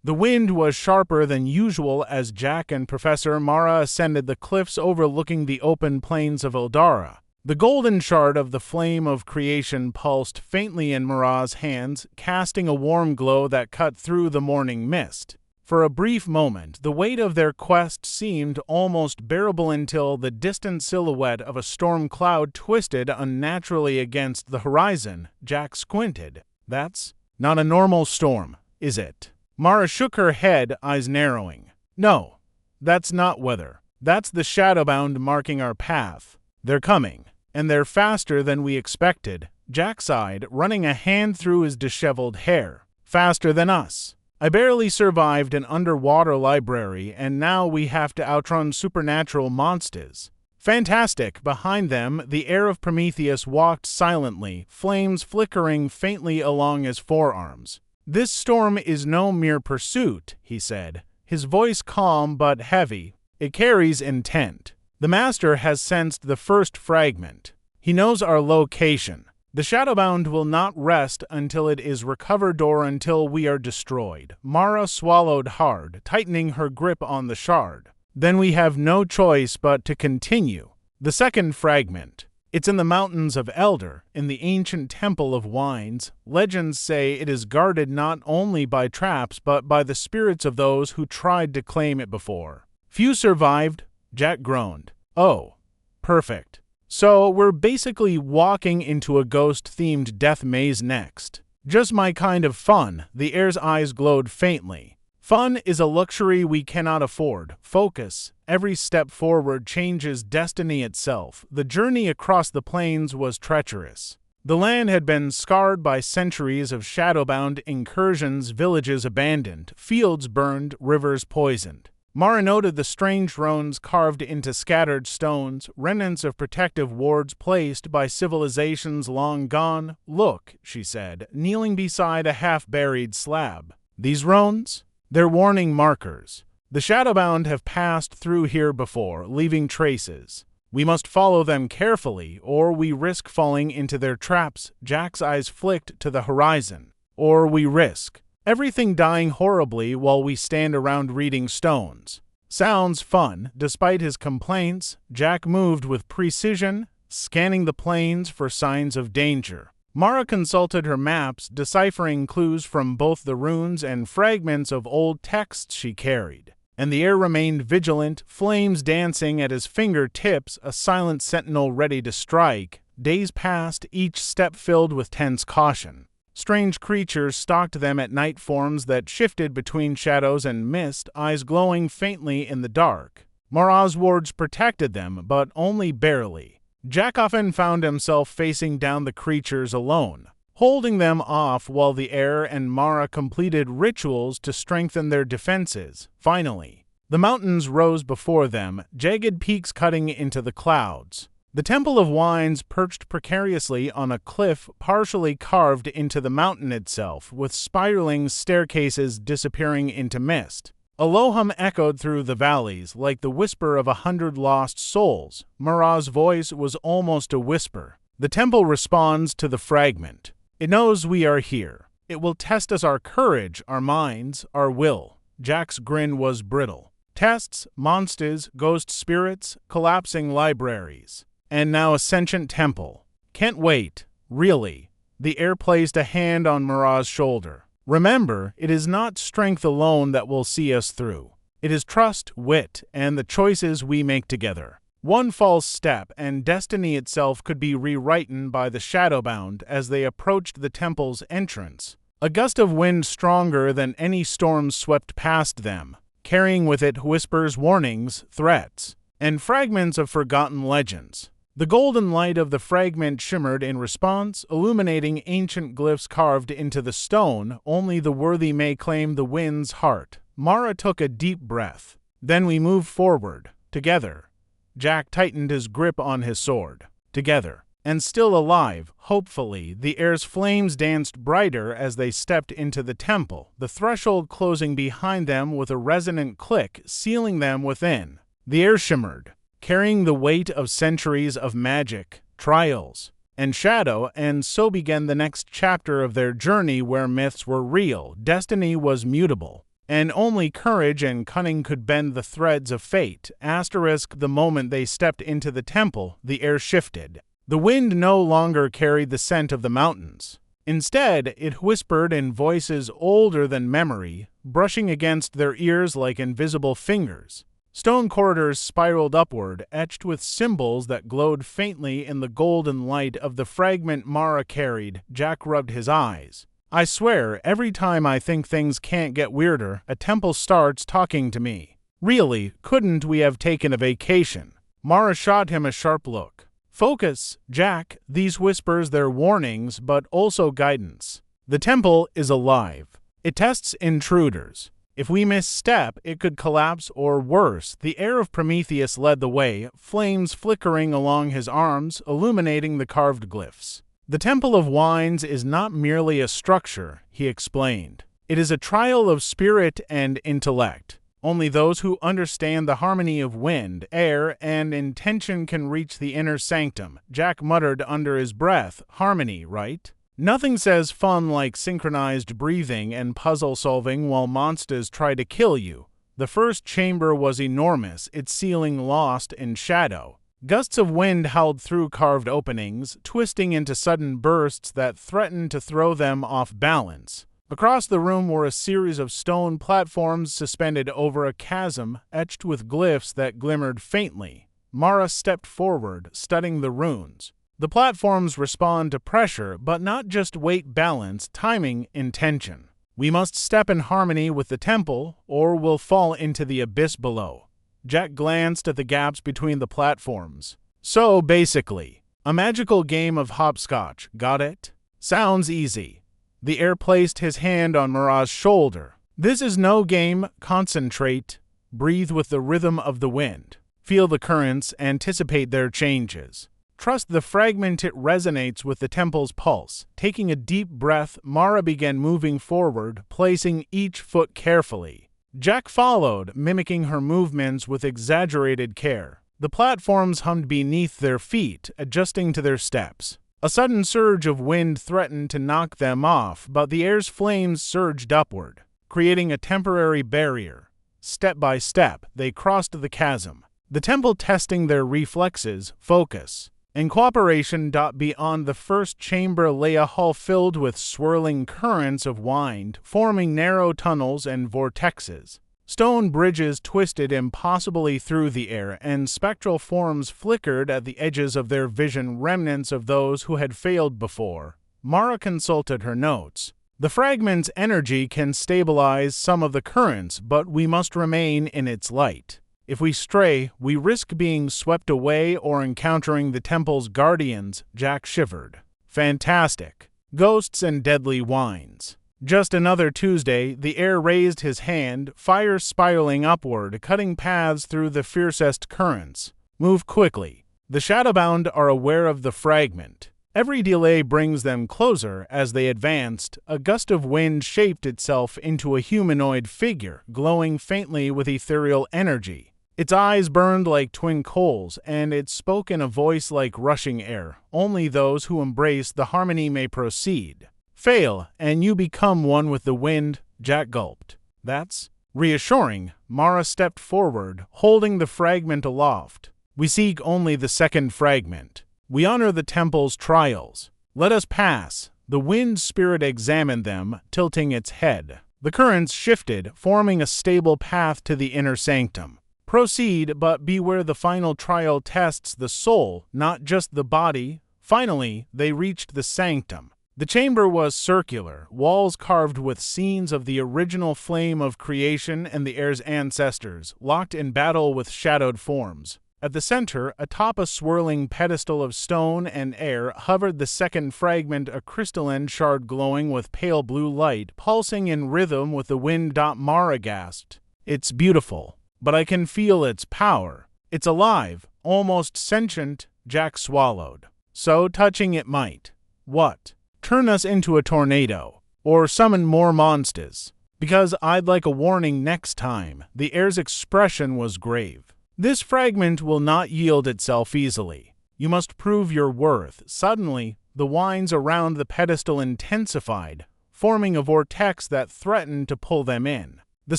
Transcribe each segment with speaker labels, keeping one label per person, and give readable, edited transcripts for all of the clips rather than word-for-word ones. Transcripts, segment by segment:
Speaker 1: The wind was sharper than usual as Jack and Professor Mara ascended the cliffs overlooking the open plains of Eldara. The golden shard of the flame of creation pulsed faintly in Mara's hands, casting a warm glow that cut through the morning mist. For a brief moment, the weight of their quest seemed almost bearable until the distant silhouette of a storm cloud twisted unnaturally against the horizon. Jack squinted. "That's not a normal storm, is it?" Mara shook her head, eyes narrowing. "No, that's not weather. That's the Shadowbound marking our path. They're coming, and they're faster than we expected." Jack sighed, running a hand through his disheveled hair. "Faster than us. I barely survived an underwater library, and now we have to outrun supernatural monsters." Fantastic! Behind them, the heir of Prometheus walked silently, flames flickering faintly along his forearms. "This storm is no mere pursuit," he said, his voice calm but heavy. "It carries intent. The Master has sensed the first fragment. He knows our location. The Shadowbound will not rest until it is recovered or until we are destroyed." Mara swallowed hard, tightening her grip on the shard. "Then we have no choice but to continue." "The second fragment. It's in the mountains of Elder, in the ancient Temple of Wines. Legends say it is guarded not only by traps but by the spirits of those who tried to claim it before." "Few survived," Jack groaned. "Oh, perfect. So we're basically walking into a ghost-themed death maze next." "Just my kind of fun." The heir's eyes glowed faintly. "Fun is a luxury we cannot afford. Focus. Every step forward changes destiny itself." The journey across the plains was treacherous. The land had been scarred by centuries of shadowbound incursions, villages abandoned, fields burned, rivers poisoned. Mara noted the strange runes carved into scattered stones, remnants of protective wards placed by civilizations long gone. "Look," she said, kneeling beside a half-buried slab. "These runes? They're warning markers. The Shadowbound have passed through here before, leaving traces. We must follow them carefully, or we risk falling into their traps." Jack's eyes flicked to the horizon. "Or we risk everything dying horribly while we stand around reading stones." Sounds fun. Despite his complaints, Jack moved with precision, scanning the plains for signs of danger. Mara consulted her maps, deciphering clues from both the runes and fragments of old texts she carried. And the heir remained vigilant, flames dancing at his fingertips, a silent sentinel ready to strike. Days passed, each step filled with tense caution. Strange creatures stalked them at night, forms that shifted between shadows and mist, eyes glowing faintly in the dark. Mara's wards protected them, but only barely. Jack often found himself facing down the creatures alone, holding them off while the heir and Mara completed rituals to strengthen their defenses. Finally, the mountains rose before them, jagged peaks cutting into the clouds. The Temple of Wines perched precariously on a cliff partially carved into the mountain itself, with spiraling staircases disappearing into mist. A low hum echoed through the valleys, like the whisper of 100 lost souls. Mara's voice was almost a whisper. "The temple responds to the fragment. It knows we are here. It will test us, our courage, our minds, our will." Jack's grin was brittle. "Tests, monsters, ghost spirits, collapsing libraries. And now a sentient temple. Can't wait. Really." The heir placed a hand on Mara's shoulder. "Remember, it is not strength alone that will see us through. It is trust, wit, and the choices we make together. One false step, and destiny itself could be rewritten by the Shadowbound." As they approached the temple's entrance, a gust of wind stronger than any storm swept past them, carrying with it whispers, warnings, threats, and fragments of forgotten legends. The golden light of the fragment shimmered in response, illuminating ancient glyphs carved into the stone. "Only the worthy may claim the wind's heart." Mara took a deep breath. "Then we move forward, together." Jack tightened his grip on his sword. "Together. And still alive, hopefully." The heir's flames danced brighter as they stepped into the temple, the threshold closing behind them with a resonant click, sealing them within. The air shimmered, carrying the weight of centuries of magic, trials, and shadow, and so began the next chapter of their journey where myths were real, destiny was mutable, and only courage and cunning could bend the threads of fate. The moment they stepped into the temple, the air shifted. The wind no longer carried the scent of the mountains. Instead, it whispered in voices older than memory, brushing against their ears like invisible fingers. Stone corridors spiraled upward, etched with symbols that glowed faintly in the golden light of the fragment Mara carried. Jack rubbed his eyes. I swear, every time I think things can't get weirder, a temple starts talking to me. Really, couldn't we have taken a vacation? Mara shot him a sharp look. Focus, Jack. These whispers, they're warnings, but also guidance. The temple is alive. It tests intruders. If we misstep, it could collapse or worse. The air of Prometheus led the way, flames flickering along his arms, illuminating the carved glyphs. The Temple of Winds is not merely a structure, he explained. It is a trial of spirit and intellect. Only those who understand the harmony of wind, air, and intention can reach the inner sanctum. Jack muttered under his breath, harmony, right? Nothing says fun like synchronized breathing and puzzle solving while monsters try to kill you. The first chamber was enormous, its ceiling lost in shadow. Gusts of wind howled through carved openings, twisting into sudden bursts that threatened to throw them off balance. Across the room were a series of stone platforms suspended over a chasm, etched with glyphs that glimmered faintly. Mara stepped forward, studying the runes. The platforms respond to pressure, but not just weight balance, timing, intention. We must step in harmony with the temple, or we'll fall into the abyss below. Jack glanced at the gaps between the platforms. So, basically, a magical game of hopscotch, got it? Sounds easy. The heir placed his hand on Mara's shoulder. This is no game, concentrate. Breathe with the rhythm of the wind. Feel the currents, anticipate their changes. Trust the fragment, it resonates with the temple's pulse. Taking a deep breath, Mara began moving forward, placing each foot carefully. Jack followed, mimicking her movements with exaggerated care. The platforms hummed beneath their feet, adjusting to their steps. A sudden surge of wind threatened to knock them off, but the air's flames surged upward, creating a temporary barrier. Step by step, they crossed the chasm, the temple testing their reflexes, focus. In cooperation, beyond the first chamber lay a hall filled with swirling currents of wind, forming narrow tunnels and vortexes. Stone bridges twisted impossibly through the air, and spectral forms flickered at the edges of their vision, remnants of those who had failed before. Mara consulted her notes. The fragment's energy can stabilize some of the currents, but we must remain in its light. If we stray, we risk being swept away or encountering the temple's guardians. Jack shivered. Fantastic. Ghosts and deadly winds. Just another Tuesday, the heir raised his hand, fire spiraling upward, cutting paths through the fiercest currents. Move quickly. The shadowbound are aware of the fragment. Every delay brings them closer. As they advanced, a gust of wind shaped itself into a humanoid figure, glowing faintly with ethereal energy. Its eyes burned like twin coals, and it spoke in a voice like rushing air. Only those who embrace the harmony may proceed. Fail, and you become one with the wind. Jack gulped. That's reassuring. Mara stepped forward, holding the fragment aloft. We seek only the second fragment. We honor the temple's trials. Let us pass. The wind spirit examined them, tilting its head. The currents shifted, forming a stable path to the inner sanctum. Proceed, but beware, the final trial tests the soul, not just the body. Finally, they reached the sanctum. The chamber was circular, walls carved with scenes of the original flame of creation and the heir's ancestors, locked in battle with shadowed forms. At the center, atop a swirling pedestal of stone and air, hovered the second fragment, a crystalline shard glowing with pale blue light, pulsing in rhythm with the wind. Mara gasped. It's beautiful, but I can feel its power. It's alive, almost sentient. Jack swallowed. So touching it might. What? Turn us into a tornado, or summon more monsters. Because I'd like a warning next time. The heir's expression was grave. This fragment will not yield itself easily. You must prove your worth. Suddenly, the winds around the pedestal intensified, forming a vortex that threatened to pull them in. The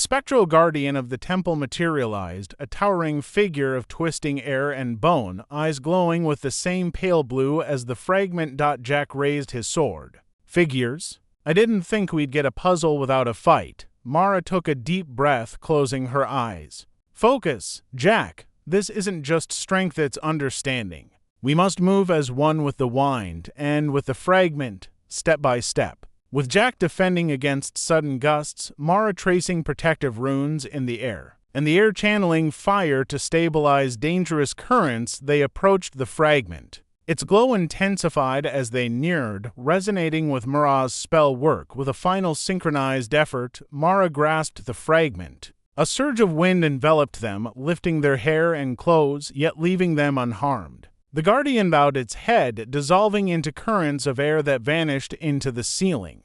Speaker 1: spectral guardian of the temple materialized, a towering figure of twisting air and bone, eyes glowing with the same pale blue as the fragment. Jack raised his sword. Figures? I didn't think we'd get a puzzle without a fight. Mara took a deep breath, closing her eyes. Focus, Jack. This isn't just strength, it's understanding. We must move as one with the wind and with the fragment, step by step. With Jack defending against sudden gusts, Mara tracing protective runes in the air, and the air channeling fire to stabilize dangerous currents, they approached the fragment. Its glow intensified as they neared, resonating with Mara's spell work. With a final synchronized effort, Mara grasped the fragment. A surge of wind enveloped them, lifting their hair and clothes, yet leaving them unharmed. The guardian bowed its head, dissolving into currents of air that vanished into the ceiling.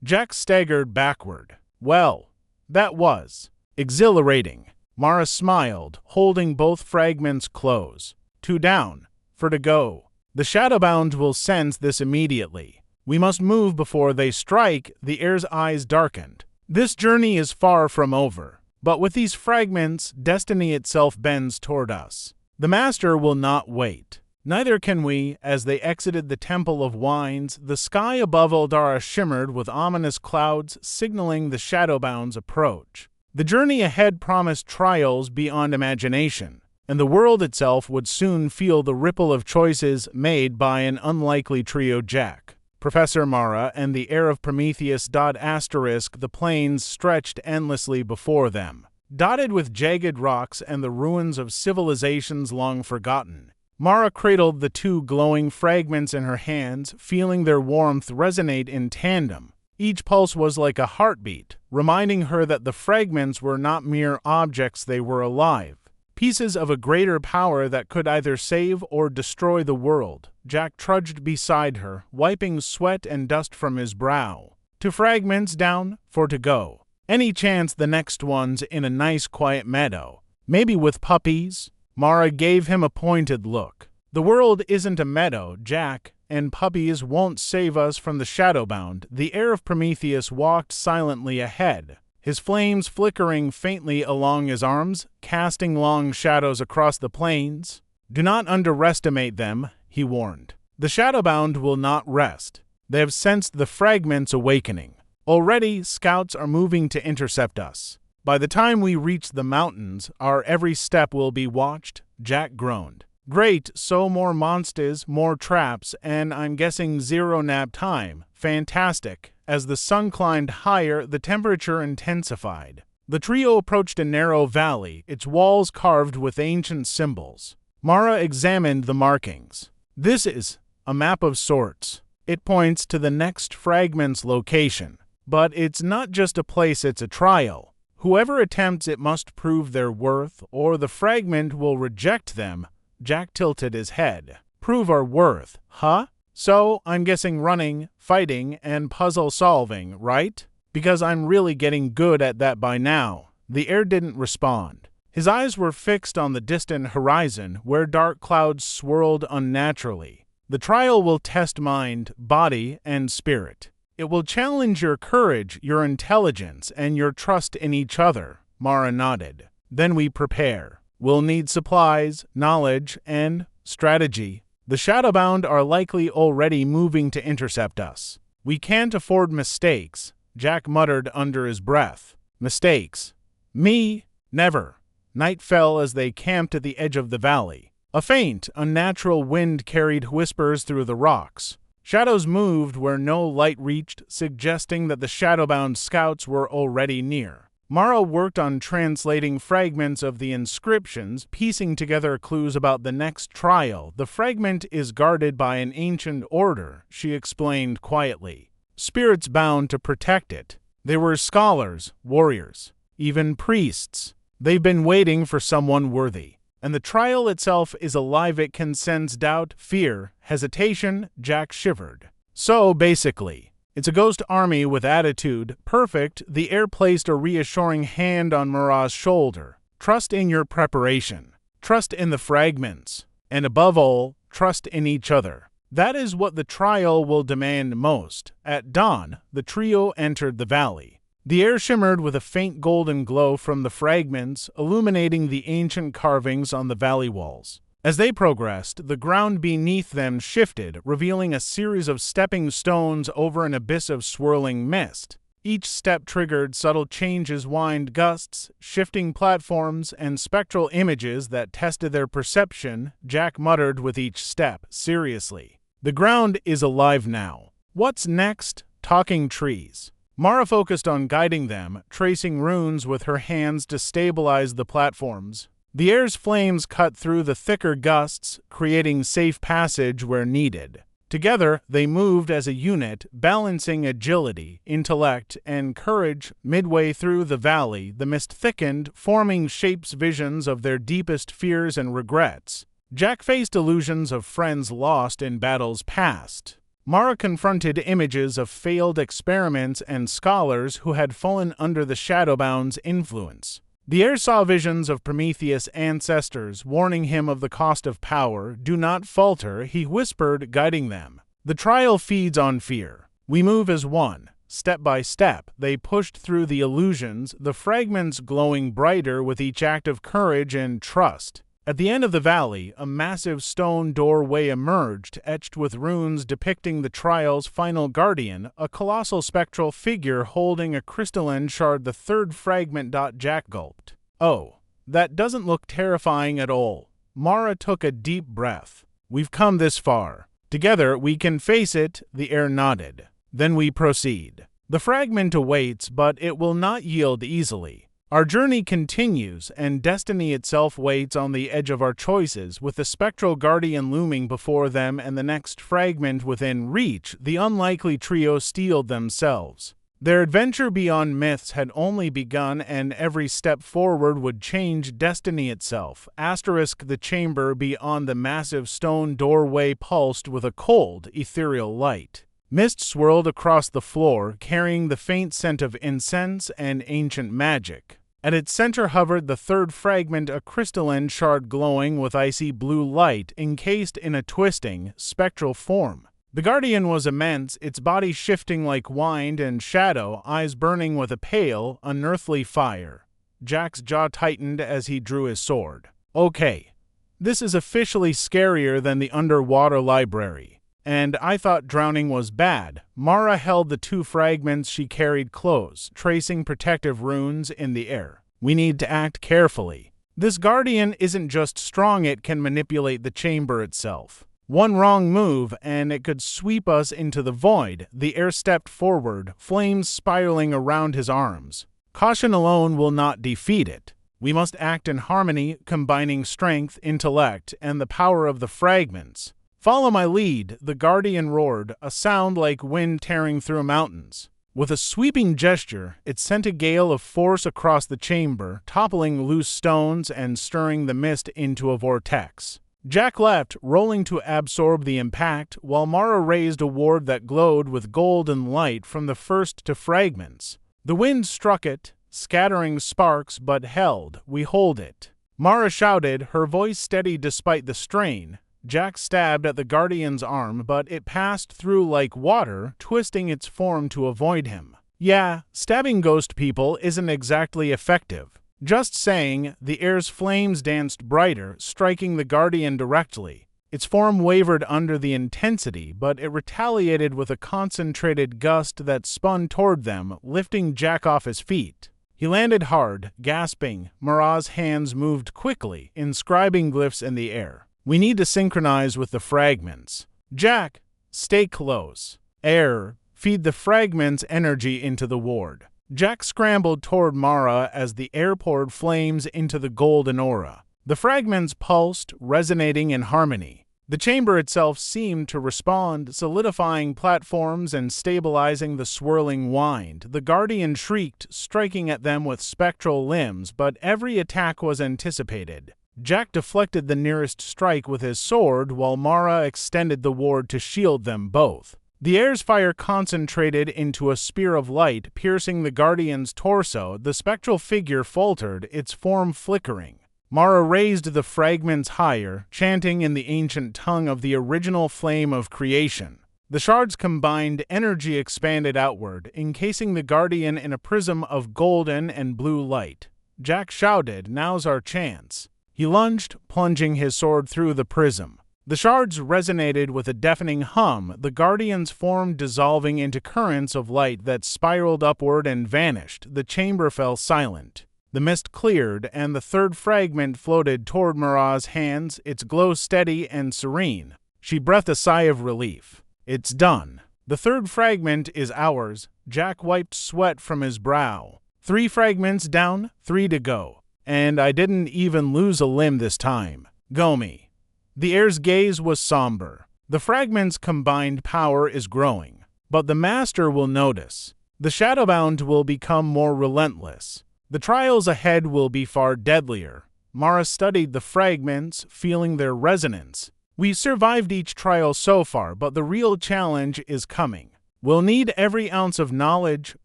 Speaker 1: Jack staggered backward. Well, that was exhilarating. Mara smiled, holding both fragments close. 2 down. 4 to go. The Shadowbound will sense this immediately. We must move before they strike. The heir's eyes darkened. This journey is far from over, but with these fragments, destiny itself bends toward us. The Master will not wait. Neither can we. As they exited the Temple of Winds, the sky above Eldara shimmered with ominous clouds, signaling the Shadowbound's approach. The journey ahead promised trials beyond imagination, and the world itself would soon feel the ripple of choices made by an unlikely trio. Jack, Professor Mara, and the heir of Prometheus. The plains stretched endlessly before them, dotted with jagged rocks and the ruins of civilizations long forgotten. Mara cradled the 2 glowing fragments in her hands, feeling their warmth resonate in tandem. Each pulse was like a heartbeat, reminding her that the fragments were not mere objects, they were alive, pieces of a greater power that could either save or destroy the world. Jack trudged beside her, wiping sweat and dust from his brow. 2 fragments down, 4 to go. Any chance the next one's in a nice quiet meadow, maybe with puppies? Mara gave him a pointed look. The world isn't a meadow, Jack, and puppies won't save us from the Shadowbound. The heir of Prometheus walked silently ahead, his flames flickering faintly along his arms, casting long shadows across the plains. Do not underestimate them, he warned. The Shadowbound will not rest. They have sensed the fragments awakening. Already, scouts are moving to intercept us. By the time we reach the mountains, our every step will be watched, Jack groaned. Great, so more monsters, more traps, and I'm guessing 0 nap time. Fantastic. As the sun climbed higher, the temperature intensified. The trio approached a narrow valley, its walls carved with ancient symbols. Mara examined the markings. This is a map of sorts. It points to the next fragment's location. But it's not just a place, it's a trial. Whoever attempts it must prove their worth, or the fragment will reject them. Jack tilted his head. Prove our worth, huh? So, I'm guessing running, fighting, and puzzle solving, right? Because I'm really getting good at that by now. The heir didn't respond. His eyes were fixed on the distant horizon, where dark clouds swirled unnaturally. The trial will test mind, body, and spirit. It will challenge your courage, your intelligence, and your trust in each other, Mara nodded. Then we prepare. We'll need supplies, knowledge, and strategy. The Shadowbound are likely already moving to intercept us. We can't afford mistakes, Jack muttered under his breath. Mistakes? Me? Never. Night fell as they camped at the edge of the valley. A faint, unnatural wind carried whispers through the rocks. Shadows moved where no light reached, suggesting that the Shadowbound scouts were already near. Mara worked on translating fragments of the inscriptions, piecing together clues about the next trial. The fragment is guarded by an ancient order, she explained quietly. Spirits bound to protect it. They were scholars, warriors, even priests. They've been waiting for someone worthy. And the trial itself is alive. It can sense doubt, fear, hesitation. Jack shivered. So, basically, it's a ghost army with attitude. Perfect. The heir placed a reassuring hand on Mara's shoulder. Trust in your preparation. Trust in the fragments. And above all, trust in each other. That is what the trial will demand most. At dawn, the trio entered the valley. The air shimmered with a faint golden glow from the fragments, illuminating the ancient carvings on the valley walls. As they progressed, the ground beneath them shifted, revealing a series of stepping stones over an abyss of swirling mist. Each step triggered subtle changes, wind gusts, shifting platforms, and spectral images that tested their perception. Jack muttered with each step, seriously. The ground is alive now. What's next? Talking trees. Mara focused on guiding them, tracing runes with her hands to stabilize the platforms. The air's flames cut through the thicker gusts, creating safe passage where needed. Together, they moved as a unit, balancing agility, intellect, and courage. Midway through the valley, the mist thickened, forming shapes, visions of their deepest fears and regrets. Jack faced illusions of friends lost in battles past. Mara confronted images of failed experiments and scholars who had fallen under the Shadowbound's influence. The air saw visions of Prometheus' ancestors, warning him of the cost of power. Do not falter, he whispered, guiding them. The trial feeds on fear. We move as one. Step by step, they pushed through the illusions, the fragments glowing brighter with each act of courage and trust. At the end of the valley, a massive stone doorway emerged, etched with runes depicting the trial's final guardian, a colossal spectral figure holding a crystalline shard. The third fragment. Jack gulped. Oh, that doesn't look terrifying at all. Mara took a deep breath. We've come this far. Together we can face it, the air nodded. Then we proceed. The fragment awaits, but it will not yield easily. Our journey continues, and destiny itself waits on the edge of our choices, with the spectral guardian looming before them and the next fragment within reach. The unlikely trio steeled themselves. Their adventure beyond myths had only begun, and every step forward would change destiny itself. The chamber beyond the massive stone doorway pulsed with a cold, ethereal light. Mist swirled across the floor, carrying the faint scent of incense and ancient magic. At its center hovered the third fragment, a crystalline shard glowing with icy blue light, encased in a twisting, spectral form. The guardian was immense, its body shifting like wind and shadow, eyes burning with a pale, unearthly fire. Jack's jaw tightened as he drew his sword. Okay, this is officially scarier than the underwater library. And I thought drowning was bad. Mara held the two fragments she carried close, tracing protective runes in the air. We need to act carefully. This guardian isn't just strong, it can manipulate the chamber itself. One wrong move, and it could sweep us into the void. The air stepped forward, flames spiraling around his arms. Caution alone will not defeat it. We must act in harmony, combining strength, intellect, and the power of the fragments. Follow my lead, the guardian roared, a sound like wind tearing through mountains. With a sweeping gesture, it sent a gale of force across the chamber, toppling loose stones and stirring the mist into a vortex. Jack leapt, rolling to absorb the impact, while Mara raised a ward that glowed with golden light from the first to fragments. The wind struck it, scattering sparks, but held. We hold it. Mara shouted, her voice steady despite the strain. Jack stabbed at the guardian's arm, but it passed through like water, twisting its form to avoid him. Yeah, stabbing ghost people isn't exactly effective. Just saying. The air's flames danced brighter, striking the guardian directly. Its form wavered under the intensity, but it retaliated with a concentrated gust that spun toward them, lifting Jack off his feet. He landed hard, gasping. Mara's hands moved quickly, inscribing glyphs in the air. We need to synchronize with the fragments. Jack, stay close. Air, feed the fragments' energy into the ward. Jack scrambled toward Mara as the air poured flames into the golden aura. The fragments pulsed, resonating in harmony. The chamber itself seemed to respond, solidifying platforms and stabilizing the swirling wind. The guardian shrieked, striking at them with spectral limbs, but every attack was anticipated. Jack deflected the nearest strike with his sword, while Mara extended the ward to shield them both. The air's fire concentrated into a spear of light, piercing the guardian's torso. The spectral figure faltered, its form flickering. Mara raised the fragments higher, chanting in the ancient tongue of the original flame of creation. The shard's combined energy expanded outward, encasing the Guardian in a prism of golden and blue light. Jack shouted, "Now's our chance." He lunged, plunging his sword through the prism. The shards resonated with a deafening hum, the Guardian's form dissolving into currents of light that spiraled upward and vanished. The chamber fell silent. The mist cleared, and the third fragment floated toward Mara's hands, its glow steady and serene. She breathed a sigh of relief. "It's done. The third fragment is ours." Jack wiped sweat from his brow. 3 fragments down, 3 to go. And I didn't even lose a limb this time. Go me. The heir's gaze was somber. The fragment's combined power is growing. But the master will notice. The Shadowbound will become more relentless. The trials ahead will be far deadlier. Mara studied the fragments, feeling their resonance. "We survived each trial so far, but the real challenge is coming. We'll need every ounce of knowledge,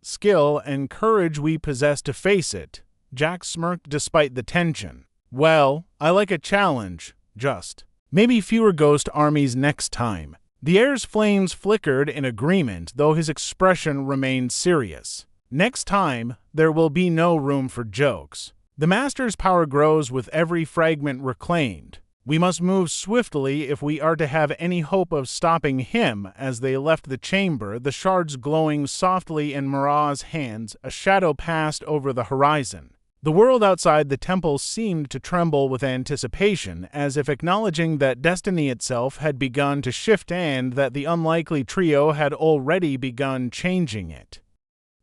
Speaker 1: skill, and courage we possess to face it." Jack smirked despite the tension. "Well, I like a challenge, just. Maybe fewer ghost armies next time." The heir's flames flickered in agreement, though his expression remained serious. "Next time, there will be no room for jokes. The master's power grows with every fragment reclaimed. We must move swiftly if we are to have any hope of stopping him." As they left the chamber, the shards glowing softly in Mara's hands, a shadow passed over the horizon. The world outside the temple seemed to tremble with anticipation, as if acknowledging that destiny itself had begun to shift and that the unlikely trio had already begun changing it.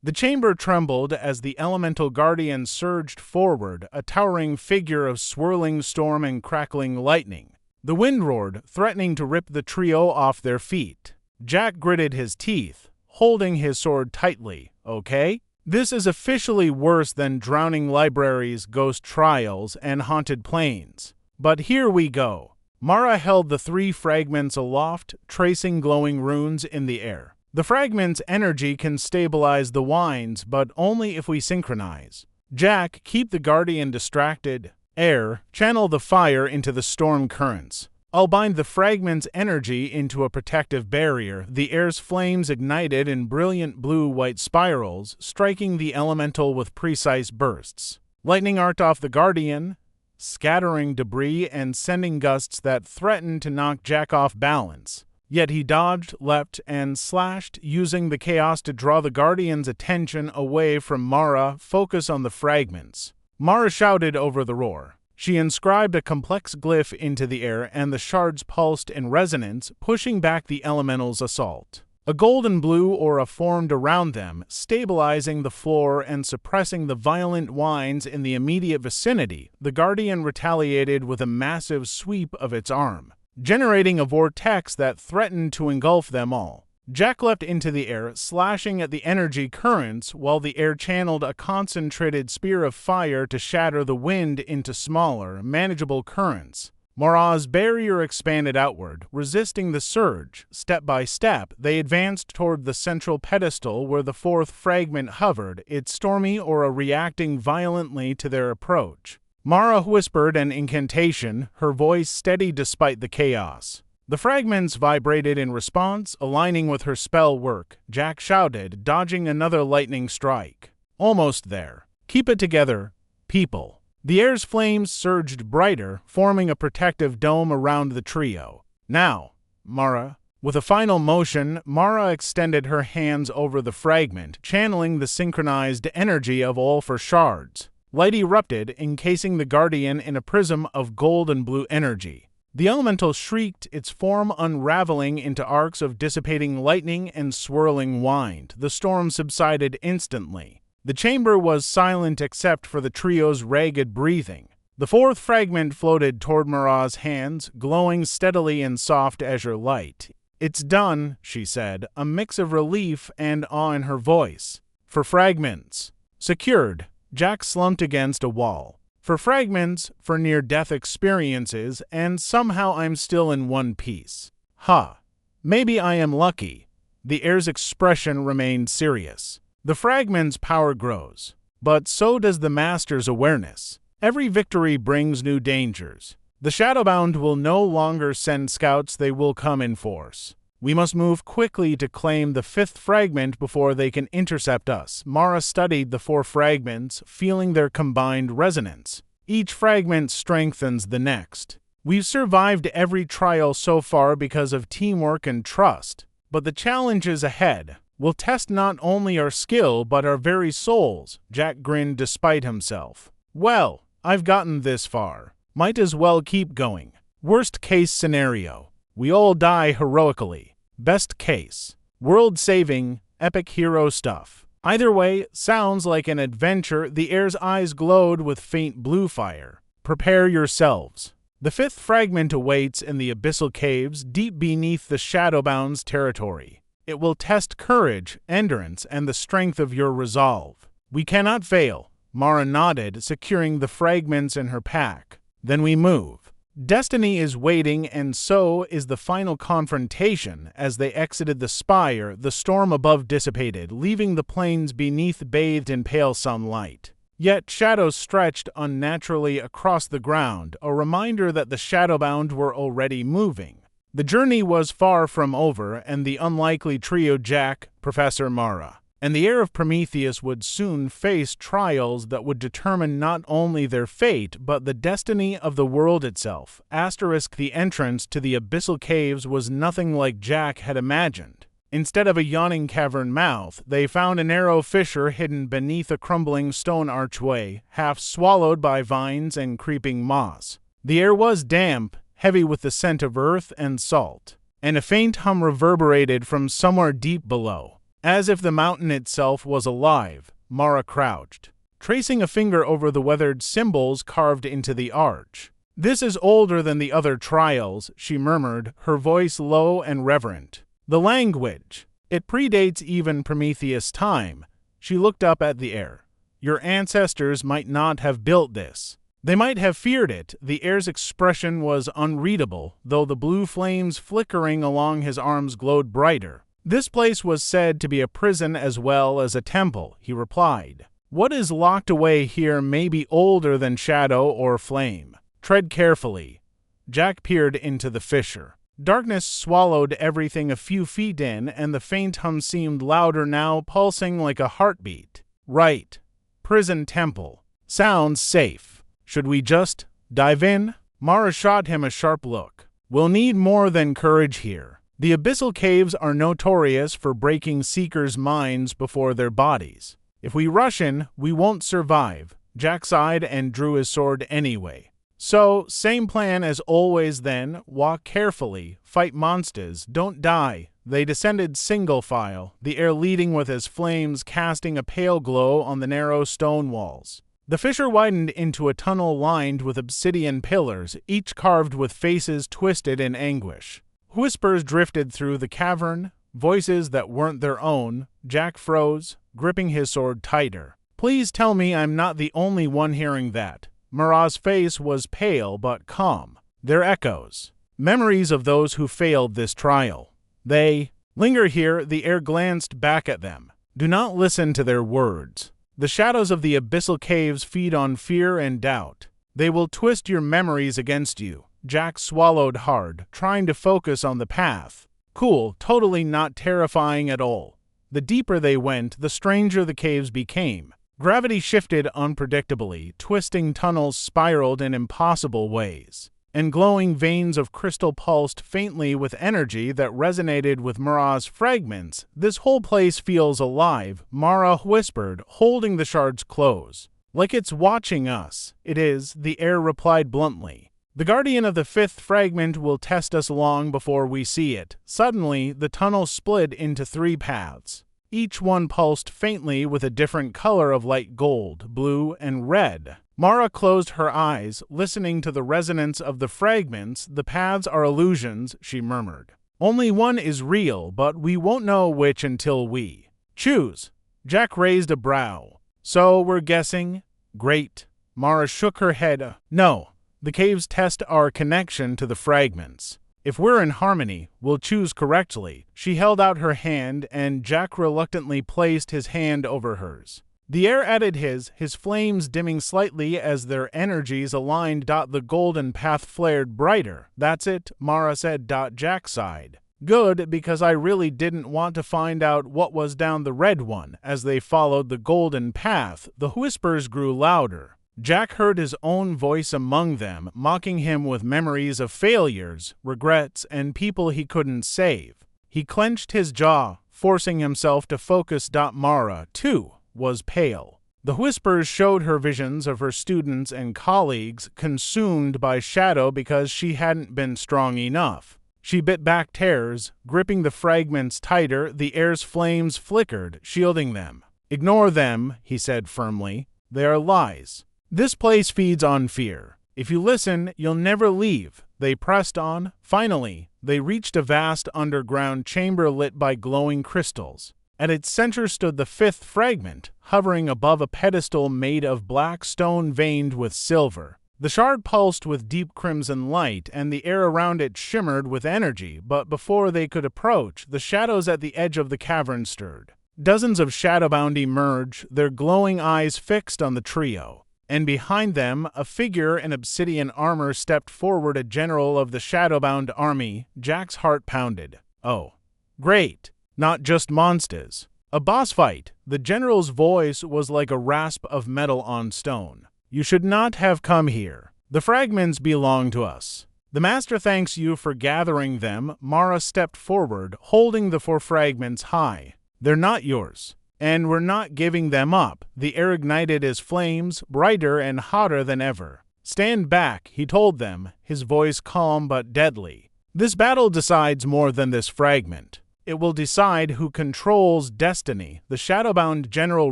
Speaker 1: The chamber trembled as the elemental guardian surged forward, a towering figure of swirling storm and crackling lightning. The wind roared, threatening to rip the trio off their feet. Jack gritted his teeth, holding his sword tightly. "Okay? This is officially worse than drowning libraries, ghost trials, and haunted plains. But here we go." Mara held the 3 fragments aloft, tracing glowing runes in the air. "The fragment's energy can stabilize the winds, but only if we synchronize. Jack, keep the Guardian distracted. Air, channel the fire into the storm currents. I'll bind the fragment's energy into a protective barrier." The air's flames ignited in brilliant blue-white spirals, striking the elemental with precise bursts. Lightning arced off the Guardian, scattering debris and sending gusts that threatened to knock Jack off balance. Yet he dodged, leapt, and slashed, using the chaos to draw the Guardian's attention away from Mara. "Focus on the fragments." Mara shouted over the roar. She inscribed a complex glyph into the air, and the shards pulsed in resonance, pushing back the elemental's assault. A golden blue aura formed around them, stabilizing the floor and suppressing the violent winds in the immediate vicinity. The Guardian retaliated with a massive sweep of its arm, generating a vortex that threatened to engulf them all. Jack leapt into the air, slashing at the energy currents, while the air channeled a concentrated spear of fire to shatter the wind into smaller, manageable currents. Mara's barrier expanded outward, resisting the surge. Step by step, they advanced toward the central pedestal where the 4th fragment hovered, its stormy aura reacting violently to their approach. Mara whispered an incantation, her voice steady despite the chaos. The fragments vibrated in response, aligning with her spell work. Jack shouted, dodging another lightning strike. "Almost there. Keep it together, people." The air's flames surged brighter, forming a protective dome around the trio. "Now, Mara." With a final motion, Mara extended her hands over the fragment, channeling the synchronized energy of all 4 shards. Light erupted, encasing the Guardian in a prism of gold and blue energy. The elemental shrieked, its form unraveling into arcs of dissipating lightning and swirling wind. The storm subsided instantly. The chamber was silent except for the trio's ragged breathing. The 4th fragment floated toward Mara's hands, glowing steadily in soft azure light. "It's done," she said, a mix of relief and awe in her voice. "For fragments." Secured, Jack slumped against a wall. "For fragments, for near-death experiences, and somehow I'm still in one piece. Ha! Maybe I am lucky." The heir's expression remained serious. "The fragment's power grows, but so does the master's awareness. Every victory brings new dangers. The Shadowbound will no longer send scouts, they will come in force. We must move quickly to claim the fifth fragment before they can intercept us. Mara studied the 4 fragments, feeling their combined resonance. Each fragment strengthens the next. We've survived every trial so far because of teamwork and trust, but the challenges ahead will test not only our skill but our very souls. Jack grinned despite himself. Well, I've gotten this far. Might as well keep going. Worst case scenario, we all die heroically. Best case, world-saving, epic hero stuff. Either way, sounds like an adventure. The air's eyes glowed with faint blue fire. Prepare yourselves. The 5th fragment awaits in the abyssal caves deep beneath the Shadowbound's territory. It will test courage, endurance, and the strength of your resolve. We cannot fail. Mara nodded, securing the fragments in her pack. Then we move. Destiny is waiting, and so is the final confrontation. As they exited the spire, the storm above dissipated, leaving the plains beneath bathed in pale sunlight. Yet shadows stretched unnaturally across the ground, a reminder that the Shadowbound were already moving. The journey was far from over, and the unlikely trio Jack, Professor Mara, and the heir of Prometheus would soon face trials that would determine not only their fate, but the destiny of the world itself. The entrance to the abyssal caves was nothing like Jack had imagined. Instead of a yawning cavern mouth, they found a narrow fissure hidden beneath a crumbling stone archway, half swallowed by vines and creeping moss. The air was damp, heavy with the scent of earth and salt, and a faint hum reverberated from somewhere deep below. As if the mountain itself was alive, Mara crouched, tracing a finger over the weathered symbols carved into the arch. This is older than the other trials, she murmured, her voice low and reverent. The language. It predates even Prometheus' time. She looked up at the air. Your ancestors might not have built this. They might have feared it. The heir's expression was unreadable, though the blue flames flickering along his arms glowed brighter. This place was said to be a prison as well as a temple, he replied. What is locked away here may be older than shadow or flame. Tread carefully. Jack peered into the fissure. Darkness swallowed everything a few feet in, and the faint hum seemed louder now, pulsing like a heartbeat. Right. Prison temple. Sounds safe. Should we just dive in? Mara shot him a sharp look. We'll need more than courage here. The abyssal caves are notorious for breaking seekers' minds before their bodies. If we rush in, we won't survive. Jack sighed and drew his sword anyway. So, same plan as always then. Walk carefully, fight monsters, don't die. They descended single file, the air leading with his flames casting a pale glow on the narrow stone walls. The fissure widened into a tunnel lined with obsidian pillars, each carved with faces twisted in anguish. Whispers drifted through the cavern, voices that weren't their own. Jack froze, gripping his sword tighter. Please tell me I'm not the only one hearing that. Mara's face was pale but calm. They're echoes. Memories of those who failed this trial. They linger here. The air glanced back at them. Do not listen to their words. The shadows of the abyssal caves feed on fear and doubt. They will twist your memories against you. Jack swallowed hard, trying to focus on the path. Cool, totally not terrifying at all. The deeper they went, the stranger the caves became. Gravity shifted unpredictably, twisting tunnels spiraled in impossible ways, and glowing veins of crystal pulsed faintly with energy that resonated with Mara's fragments. This whole place feels alive, Mara whispered, holding the shards close. Like it's watching us. It is, the air replied bluntly. The guardian of the 5th fragment will test us long before we see it. Suddenly, the tunnel split into 3 paths. Each one pulsed faintly with a different color of light gold, blue, and red. Mara closed her eyes, listening to the resonance of the fragments. The paths are illusions, she murmured. Only one is real, but we won't know which until we choose. Jack raised a brow. So we're guessing? Great. Mara shook her head. No. The caves test our connection to the fragments. If we're in harmony, we'll choose correctly. She held out her hand, and Jack reluctantly placed his hand over hers. The air added his flames dimming slightly as their energies aligned. The golden path flared brighter. That's it, Mara said. Jack sighed. Good, because I really didn't want to find out what was down the red one. As they followed the golden path, the whispers grew louder. Jack heard his own voice among them, mocking him with memories of failures, regrets, and people he couldn't save. He clenched his jaw, forcing himself to focus. Mara, too, was pale. The whispers showed her visions of her students and colleagues consumed by shadow because she hadn't been strong enough. She bit back tears, gripping the fragments tighter. The air's flames flickered, shielding them. "Ignore them," he said firmly. "They are lies. This place feeds on fear. If you listen, you'll never leave." They pressed on. Finally, they reached a vast underground chamber lit by glowing crystals. At its center stood the fifth fragment, hovering above a pedestal made of black stone veined with silver. The shard pulsed with deep crimson light, and the air around it shimmered with energy, but before they could approach, the shadows at the edge of the cavern stirred. Dozens of shadowbound emerged, their glowing eyes fixed on the trio. And behind them, a figure in obsidian armor stepped forward, a general of the shadowbound army. Jack's heart pounded. Oh, great. Not just monsters. A boss fight. The general's voice was like a rasp of metal on stone. "You should not have come here. The fragments belong to us. The master thanks you for gathering them." Mara stepped forward, holding the 4 fragments high. "They're not yours. And we're not giving them up." The air ignited as flames, brighter and hotter than ever. "Stand back," he told them, his voice calm but deadly. "This battle decides more than this fragment. It will decide who controls destiny." The shadowbound general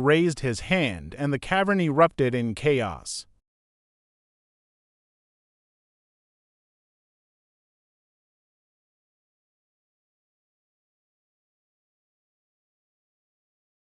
Speaker 1: raised his hand, and the cavern erupted in chaos.